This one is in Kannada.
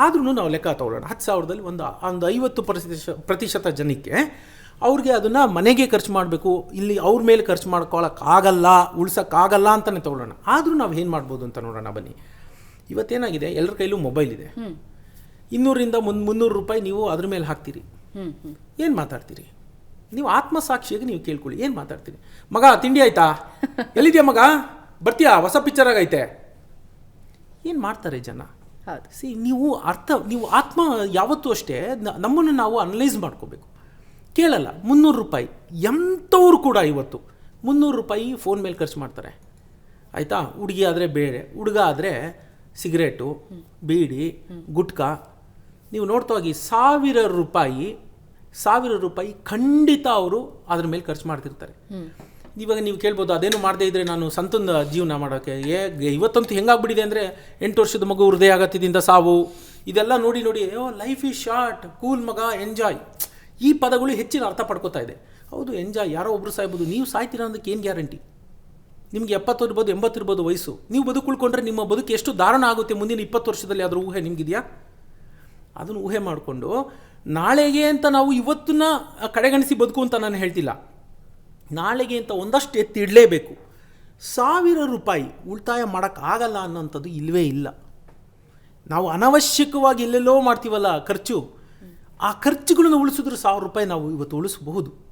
ಆದ್ರೂ ನಾವು ಲೆಕ್ಕ ತಗೊಳ್ಳೋಣ 10,000ದಲ್ಲಿ ಒಂದು 50% ಜನಕ್ಕೆ ಅವ್ರಿಗೆ ಅದನ್ನು ಮನೆಗೆ ಖರ್ಚು ಮಾಡಬೇಕು, ಇಲ್ಲಿ ಅವ್ರ ಮೇಲೆ ಖರ್ಚು ಮಾಡ್ಕೊಳ್ಳೋಕ್ಕಾಗಲ್ಲ, ಉಳ್ಸೋಕ್ಕಾಗಲ್ಲ ಅಂತಲೇ ತೊಗೊಳ್ಳೋಣ. ಆದರೂ ನಾವು ಏನು ಮಾಡ್ಬೋದು ಅಂತ ನೋಡೋಣ ಬನ್ನಿ. ಇವತ್ತೇನಾಗಿದೆ, ಎಲ್ಲರ ಕೈಲೂ ಮೊಬೈಲ್ ಇದೆ. 200ರಿಂದ 300 ರೂಪಾಯಿ ನೀವು ಅದ್ರ ಮೇಲೆ ಹಾಕ್ತೀರಿ. ಏನು ಮಾತಾಡ್ತೀರಿ ನೀವು? ಆತ್ಮಸಾಕ್ಷಿಯಾಗಿ ನೀವು ಕೇಳ್ಕೊಳ್ಳಿ, ಏನು ಮಾತಾಡ್ತೀರಿ? ಮಗ ತಿಂಡಿ ಆಯ್ತಾ? ಎಲ್ಲಿದೆಯಾ ಮಗ? ಬರ್ತೀಯಾ? ಹೊಸ ಪಿಕ್ಚರ್ ಆಗೈತೆ. ಏನು ಮಾಡ್ತಾರೆ ಜನ? ನೀವು ಆತ್ಮ ಯಾವತ್ತೂ ಅಷ್ಟೇ ನಮ್ಮನ್ನು ನಾವು ಅನಲೈಸ್ ಮಾಡ್ಕೋಬೇಕು. ಕೇಳಲ್ಲ. 300 ರೂಪಾಯಿ ಎಂಥವ್ರು ಕೂಡ ಇವತ್ತು 300 ರೂಪಾಯಿ ಫೋನ್ ಮೇಲೆ ಖರ್ಚು ಮಾಡ್ತಾರೆ. ಆಯಿತಾ? ಹುಡುಗಿ ಆದರೆ ಬೇರೆ, ಹುಡುಗ ಆದರೆ ಸಿಗರೇಟು, ಬೀಡಿ, ಗುಟ್ಕಾ. ನೀವು ನೋಡ್ತಾ ಹೋಗಿ ಸಾವಿರ ರೂಪಾಯಿ ಖಂಡಿತ ಅವರು ಅದ್ರ ಮೇಲೆ ಖರ್ಚು ಮಾಡ್ತಿರ್ತಾರೆ. ಇವಾಗ ನೀವು ಕೇಳ್ಬೋದು, ಅದೇನು ಮಾಡದೇ ಇದ್ದರೆ ನಾನು ಸಂತಂದ ಜೀವನ ಮಾಡೋಕ್ಕೆ. ಇವತ್ತಂತೂ ಹೆಂಗಾಗ್ಬಿಟ್ಟಿದೆ ಅಂದರೆ 8 ವರ್ಷದ ಮಗು ಹೃದಯ ಆಘಾತದಿಂದ ಸಾವು, ಇದೆಲ್ಲ ನೋಡಿ ಲೈಫ್ ಈಸ್ ಶಾರ್ಟ್, ಕೂಲ್ ಮಗ, ಎಂಜಾಯ್. ಈ ಪದಗಳು ಹೆಚ್ಚಿನ ಅರ್ಥ ಪಡ್ಕೋತಾ ಇದೆ. ಹೌದು, ಎಂಜಾಯ್, ಯಾರೋ ಒಬ್ಬರು ಸಾಯ್ಬೋದು. ನೀವು ಸಾಯ್ತೀರಾ ಅನ್ನೋದಕ್ಕೆ ಏನು ಗ್ಯಾರಂಟಿ? ನಿಮಗೆ 70 ಇರ್ಬೋದು, 80 ಇರ್ಬೋದು ವಯಸ್ಸು. ನೀವು ಬದುಕುಳ್ಕೊಂಡ್ರೆ ನಿಮ್ಮ ಬದುಕು ಎಷ್ಟು ದಾರುಣ ಆಗುತ್ತೆ ಮುಂದಿನ 20 ವರ್ಷದಲ್ಲಿ, ಅದರ ಊಹೆ ನಿಮಗಿದೆಯಾ? ಅದನ್ನು ಊಹೆ ಮಾಡಿಕೊಂಡು ನಾಳೆಗೆ ಅಂತ ನಾವು ಇವತ್ತನ್ನ ಕಡೆಗಣಿಸಿ ಬದುಕು ಅಂತ ನಾನು ಹೇಳ್ತಿಲ್ಲ. ನಾಳೆಗೆ ಅಂತ ಒಂದಷ್ಟು ಎತ್ತಿ ಇಡಲೇಬೇಕು. 1000 ರೂಪಾಯಿ ಉಳಿತಾಯ ಮಾಡೋಕ್ಕಾಗಲ್ಲ ಅನ್ನೋಂಥದ್ದು ಇಲ್ಲವೇ ಇಲ್ಲ. ನಾವು ಅನವಶ್ಯಕವಾಗಿ ಎಲ್ಲೆಲ್ಲೋ ಮಾಡ್ತೀವಲ್ಲ ಖರ್ಚು, ಆ ಖರ್ಚುಗಳನ್ನು ಉಳಿಸಿದ್ರೆ 1000 ರೂಪಾಯಿ ನಾವು ಇವತ್ತು ಉಳಿಸಬಹುದು.